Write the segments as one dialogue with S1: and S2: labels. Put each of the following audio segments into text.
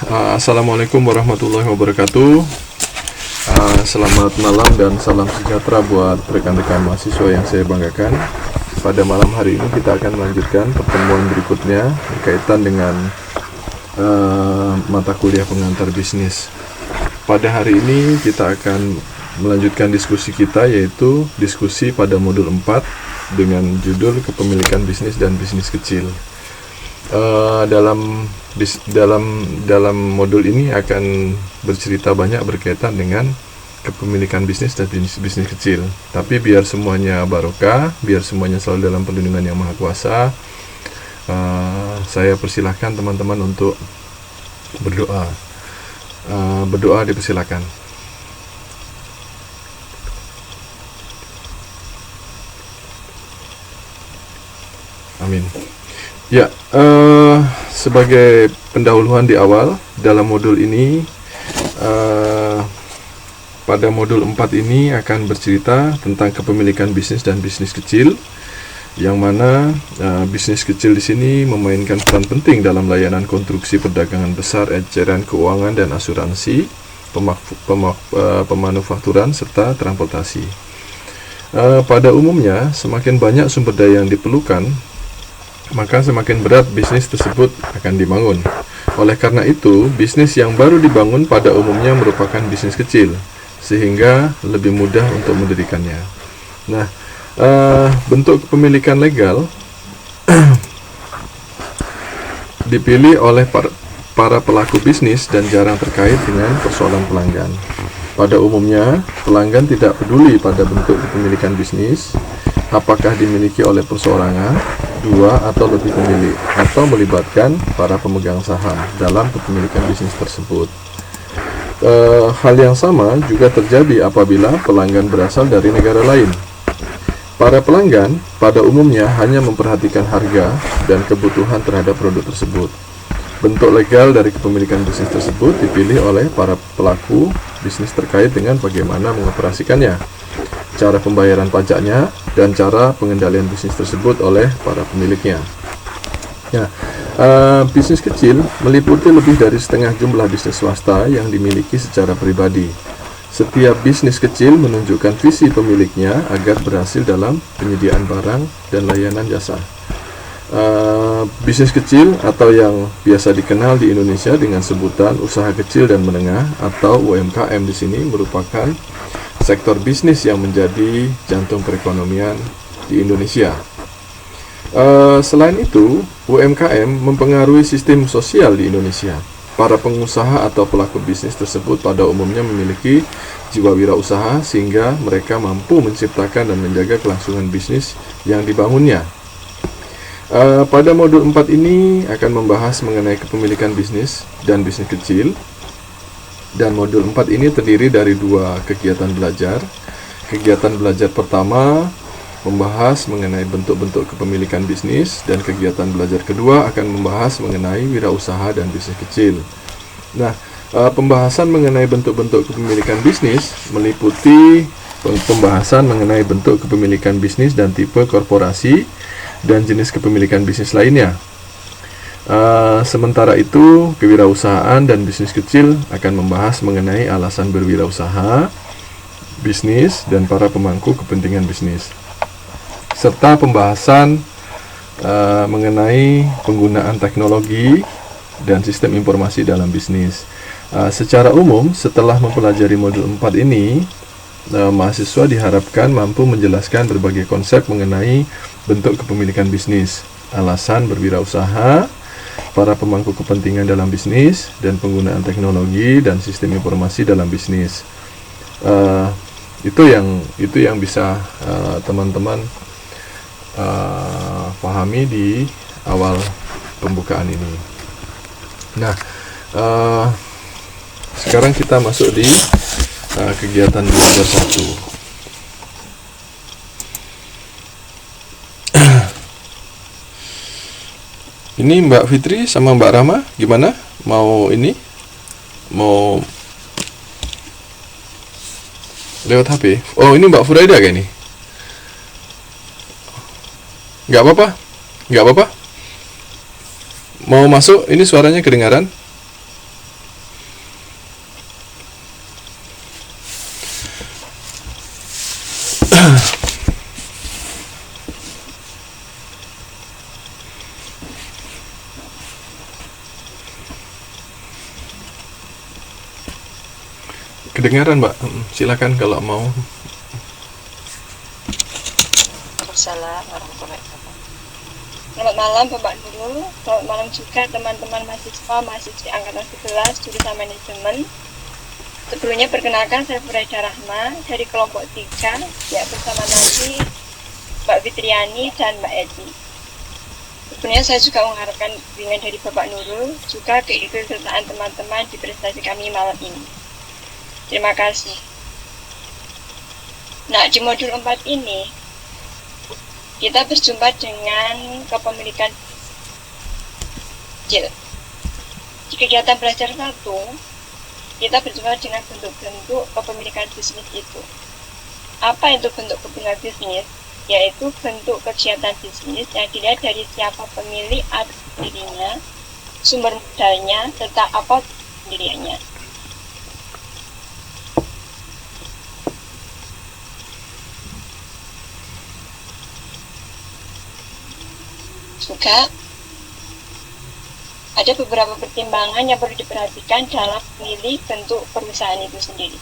S1: Assalamualaikum warahmatullahi wabarakatuh. Selamat malam dan salam sejahtera buat rekan-rekan mahasiswa yang saya banggakan. Pada malam hari ini kita akan melanjutkan pertemuan berikutnya berkaitan dengan mata kuliah pengantar bisnis. Pada hari ini kita akan melanjutkan diskusi kita, yaitu diskusi pada modul 4 dengan judul kepemilikan bisnis dan bisnis kecil. Dalam modul ini akan bercerita banyak berkaitan dengan kepemilikan bisnis dan bisnis kecil. Tapi biar semuanya barokah, biar semuanya selalu dalam perlindungan Yang Maha Kuasa, saya persilahkan teman-teman untuk berdoa. Berdoa dipersilakan. Amin. Ya, sebagai pendahuluan di awal dalam modul ini, pada modul 4 ini akan bercerita tentang kepemilikan bisnis dan bisnis kecil, yang mana bisnis kecil di sini memainkan peran penting dalam layanan konstruksi perdagangan besar, eceran keuangan dan asuransi, pemanufakturan serta transportasi. Pada umumnya, semakin banyak sumber daya yang diperlukan, maka semakin berat bisnis tersebut akan dibangun. Oleh karena itu, bisnis yang baru dibangun pada umumnya merupakan bisnis kecil, sehingga lebih mudah untuk mendirikannya. Nah, bentuk kepemilikan legal dipilih oleh para pelaku bisnis dan jarang terkait dengan persoalan pelanggan. Pada umumnya, pelanggan tidak peduli pada bentuk kepemilikan bisnis, apakah dimiliki oleh perseorangan, dua atau lebih pemilik, atau melibatkan para pemegang saham dalam kepemilikan bisnis tersebut. Hal yang sama juga terjadi apabila pelanggan berasal dari negara lain. Para pelanggan pada umumnya hanya memperhatikan harga dan kebutuhan terhadap produk tersebut. Bentuk legal dari kepemilikan bisnis tersebut dipilih oleh para pelaku bisnis terkait dengan bagaimana mengoperasikannya, cara pembayaran pajaknya, dan cara pengendalian bisnis tersebut oleh para pemiliknya. Ya, bisnis kecil meliputi lebih dari setengah jumlah bisnis swasta yang dimiliki secara pribadi. Setiap bisnis kecil menunjukkan visi pemiliknya agar berhasil dalam penyediaan barang dan layanan jasa. Bisnis kecil atau yang biasa dikenal di Indonesia dengan sebutan usaha kecil dan menengah atau UMKM di sini merupakan sektor bisnis yang menjadi jantung perekonomian di Indonesia. Selain itu, UMKM mempengaruhi sistem sosial di Indonesia. Para pengusaha atau pelaku bisnis tersebut pada umumnya memiliki jiwa wirausaha sehingga mereka mampu menciptakan dan menjaga kelangsungan bisnis yang dibangunnya. Pada modul 4 ini akan membahas mengenai kepemilikan bisnis dan bisnis kecil. Dan modul 4 ini terdiri dari dua kegiatan belajar. Kegiatan belajar pertama membahas mengenai bentuk-bentuk kepemilikan bisnis, dan kegiatan belajar kedua akan membahas mengenai wirausaha dan bisnis kecil. Nah, pembahasan mengenai bentuk-bentuk kepemilikan bisnis meliputi pembahasan mengenai bentuk kepemilikan bisnis dan tipe korporasi dan jenis kepemilikan bisnis lainnya. Sementara itu, kewirausahaan dan bisnis kecil akan membahas mengenai alasan berwirausaha, bisnis, dan para pemangku kepentingan bisnis, serta pembahasan mengenai penggunaan teknologi dan sistem informasi dalam bisnis. Secara umum, setelah mempelajari modul 4 ini, mahasiswa diharapkan mampu menjelaskan berbagai konsep mengenai bentuk kepemilikan bisnis, alasan berwirausaha, para pemangku kepentingan dalam bisnis, dan penggunaan teknologi dan sistem informasi dalam bisnis. Itu yang bisa teman-teman pahami di awal pembukaan ini. Nah, sekarang kita masuk di kegiatan belajar 1. Ini Mbak Fitri sama Mbak Rama gimana? Mau lewat HP? Oh, ini Mbak Furaida kayak ini. Nggak apa-apa. Mau masuk? Ini suaranya kedengaran? Kedengaran, Mbak? Silakan kalau mau.
S2: Waalaikumsalam warahmatullahi wabarakatuh. Selamat malam Bapak Nurul, selamat malam juga teman-teman mahasiswi angkatan 11 jurusan manajemen. Sebelumnya perkenalkan, saya Furaida Rahma dari kelompok 3, ya bersama nanti Mbak Fitriani dan Mbak Edi. Sebenarnya saya juga mengharapkan bimbingan dari Bapak Nurul, juga keikutsertaan teman-teman di prestasi kami malam ini. Terima kasih. Nah, di modul 4 ini, kita berjumpa dengan kepemilikan kecil. Di kegiatan belajar 1, kita berjumpa dengan bentuk-bentuk kepemilikan bisnis itu. Apa itu bentuk kepemilikan bisnis? Yaitu bentuk kegiatan bisnis yang dilihat dari siapa pemilik atau dirinya, sumber modalnya, serta apa pendiriannya. Juga ada beberapa pertimbangan yang perlu diperhatikan dalam memilih bentuk perusahaan itu sendiri.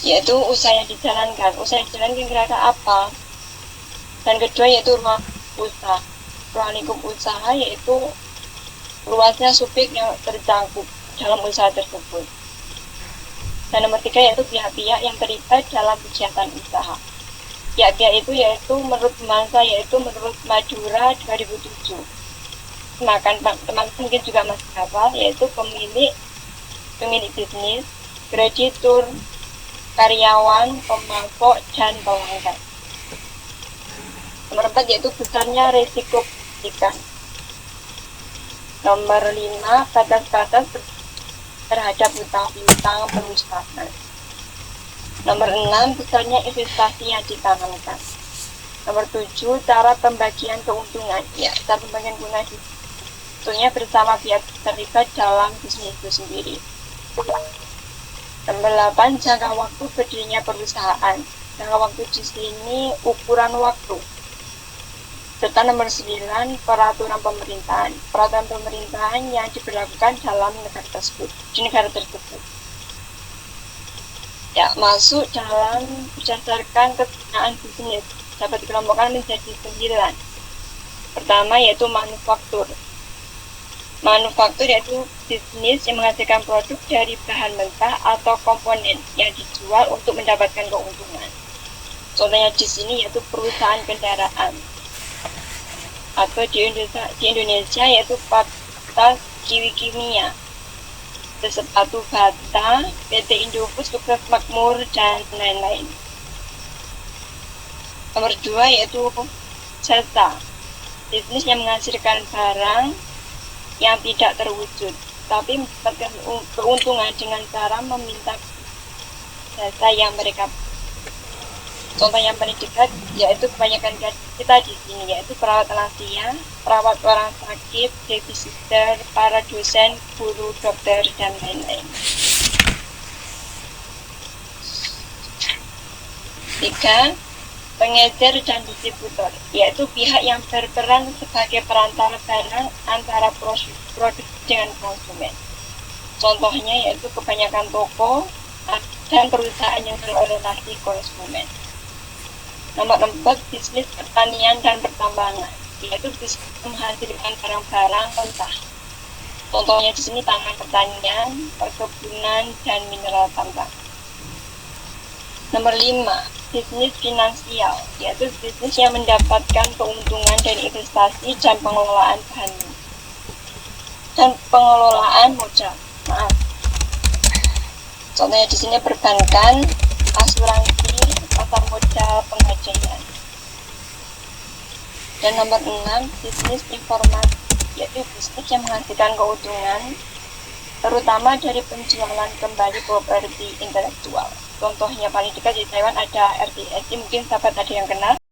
S2: Yaitu usaha yang dijalankan. Usaha yang dijalankan kira-kira apa? Dan kedua yaitu ruang usaha. Ruang lingkup usaha yaitu luasnya subjek yang tercakup dalam usaha tersebut. Dan nomor 3 yaitu pihak-pihak yang terlibat dalam kegiatan usaha. Pihak-pihak itu yaitu menurut Mansa yaitu menurut Madura 2007. Makan teman-teman mungkin juga masih hafal, yaitu pemilik bisnis, kreditur, karyawan, pemangkok, dan pelanggan. Nomor 4 yaitu besarnya risiko pendidikan. Nomor 5 batas-batas terhadap utang piutang perusahaan. Nomor 6 besarnya investasi yang ditanamkan. Nomor 7 cara pembagian keuntungan. Ya, cara pembagian keuntungan tentunya bersama pihak terlibat dalam bisnis itu sendiri. Nomor 8 jangka waktu berdirinya perusahaan. Jangka waktu di sini ukuran waktu. Serta nomor 9 peraturan pemerintahan. Peraturan pemerintahan yang diberlakukan dalam negara tersebut, di negara tersebut. Ya, masuk dalam berdasarkan kegunaan bisnis dapat dikelompokkan menjadi 9. Pertama yaitu manufaktur. Manufaktur yaitu bisnis yang menghasilkan produk dari bahan mentah atau komponen yang dijual untuk mendapatkan keuntungan. Contohnya di sini yaitu perusahaan kendaraan. Atau di Indonesia yaitu Bata Kiwi Kimia, sepatu Bata, PT Indofood, Sukses Makmur, dan lain-lain. Nomor 2 yaitu jasa, bisnis yang menghasilkan barang yang tidak terwujud, tapi mendapatkan keuntungan dengan cara meminta jasa yang mereka. Contoh yang paling dekat yaitu kebanyakan kita di sini yaitu perawat lansia, perawat orang sakit, babysitter, para dosen, guru, dokter, dan lain-lain. 3. Pengecer dan distributor, yaitu pihak yang berperan sebagai perantara barang antara produk dengan konsumen. Contohnya yaitu kebanyakan toko dan perusahaan yang berorientasi konsumen. Nomor 4 bisnis pertanian dan pertambangan, yaitu bisnis menghasilkan barang-barang mentah. Contohnya di sini tanah pertanian, perkebunan, dan mineral tambang. Nomor 5 bisnis finansial, yaitu bisnis yang mendapatkan keuntungan dari investasi dan pengelolaan modal. Contohnya di sini perbankan, asuransi, pasar modal, pengajian. Dan nomor 6 bisnis informasi, yaitu bisnis yang menghasilkan keuntungan terutama dari penjualan kembali properti intelektual. Contohnya paling dekat di Taiwan ada RTSI, mungkin sahabat ada yang kenal.